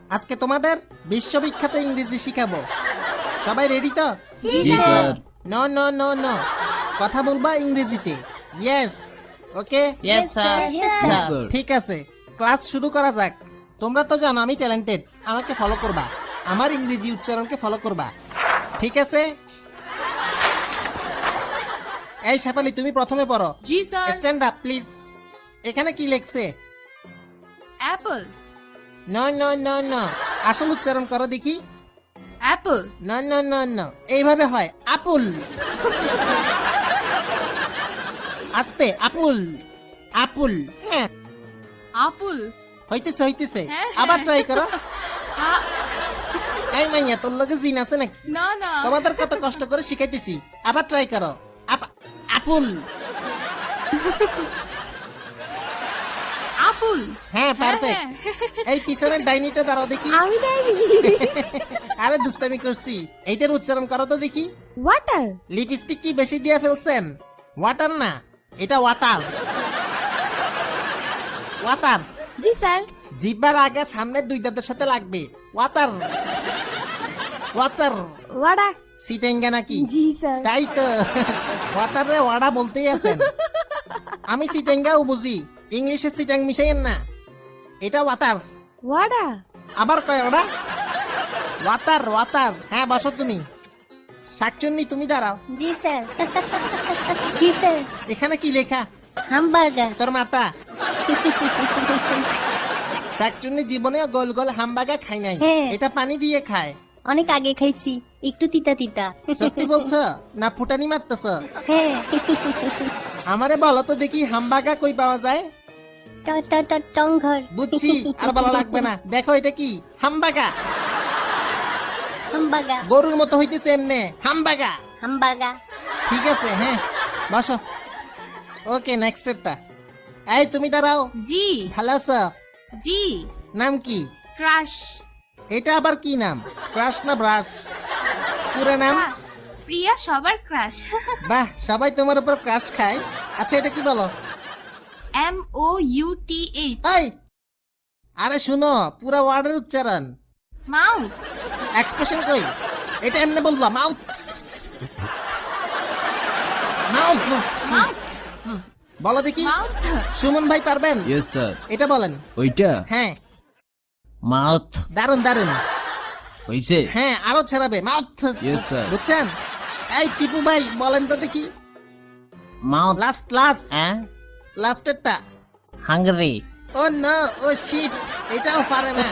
আজকে তোমাদের বিশ্ববিখ্যাত ইংরেজি শিখাবো। সবাই রেডি তো? জি sir. No no no no, কথা বলবা ইংরেজিতে। Yes, okay, yes sir. Sir. ঠিক আছে, ক্লাস শুরু করা যাক। তোমরা তো জানো আমি ট্যালেন্টেড, আমাকে ফলো করবা, আমার ইংরেজি উচ্চারণকে ফলো করবা, ঠিক আছে? এই শেফালি, তুমি প্রথমে পড়ো। জি স্যার। Stand up please. এখানে কি লেখছে? Apple. No no no no, আসল উচ্চারণ করো দেখি। Apple. No no no no, এইভাবে হয় আপুল। আস্তে, আপুল আপুল। হ্যাঁ, আপুল। হইতেছে হইতেছে, হ্যাঁ, আবার হ্যাঁ। ট্রাই করো। আ- এই মাইয়া, তোর লগে জিন আছে নাকি? না না। তোমাদের কত কষ্ট করে শিখাইতেছি, আবার ট্রাই করো। আপুল। আপুল। হ্যাঁ, হ্যাঁ, পারফেক্ট। এই পিছনের ডাইনিটা দাঁড়াও দেখি। আমি ডাইনি। আরে দুষ্টামি করছি, এইটার উচ্চারণ করো তো দেখি। ওয়াটার। লিপস্টিক কি বেশি দিয়ে ফেলছেন? ওয়াটার না, এটা ওয়াটার। ওয়াটার। জি স্যার। জিহ্বার আগে সামনের দুই দাঁতের সাথে লাগবে। Water water. ওয়াডা। সিটেঙ্গা নাকি? জি স্যার। তাই তো, ওয়াটার রে ওয়াডা বলতেই আছেন। আমি সিটেঙ্গাও বুঝি, ইংলিশে সিটাং মিশাইয়েন না। এটা ওয়াটার। ওয়াডা। আবার কয় ওরা? Water water. হ্যাঁ, বসো তুমি। শাকচুন্নি, তুমি দাঁড়াও। জি স্যার। জি স্যার। এখানে কি লেখা? হামবার্গার। তোর মাতা। শাকচুন্নি জীবনেও গোল গোল হামবাগা খাই নাই, হ্যাঁ। এটা পানি দিয়ে খায়। অনেক আগে খাইছি, একটু তিতা তিতা। সত্যি বলছো না ফুটানি মারতেছ? হ্যাঁ। আমারে বলো তো দেখি, হামবাগা কই পাওয়া যায়? টংঘর। বুঝছি, আর বলা লাগবে না। দেখো এটা কি? হামবাগা। হামবাগা। গরুর মতো হইতেছে এমনে, হামবাগা। হামবাগা। ঠিক আছে, হ্যাঁ, বসো। ওকে, নেক্সট স্টেপটা। এই তুমি দাঁড়াও। জি। ভালো আছো? জি। নাম কি? ক্রাশ। এটা আবার কি নাম? ক্রাশ না ব্রাশ? পুরো নাম? ক্রাশ। প্রিয়া সবার ক্রাশ। বাহ, সবাই তোমার উপর ক্রাশ খায়। আচ্ছা, এটা কি বলো? MOUTH। এই, আরে শুনো, পুরো ওয়ার্ডের উচ্চারণ। মাউথ। এক্সপ্রেশন কই? এটা এমনি বলবা, মাউথ মাউথ। মাউথ। বলো দেখি। মাউথ। সুমন ভাই পারবেন? Yes sir. এটা বলেন। ওইটা হ্যাঁ, মাউথ দারুন দারুন। হইছে। হ্যাঁ, আরো ছাড়াবে, মাউথ। Yes, sir. বুঝছেন? এই টিপু ভাই বলেন তো দেখি। মাউথ লাস্ট লাস্ট হ্যাঁ লাস্টেরটা। হাঙ্গরি। ও নো, ও শিট, এটাও পারে না।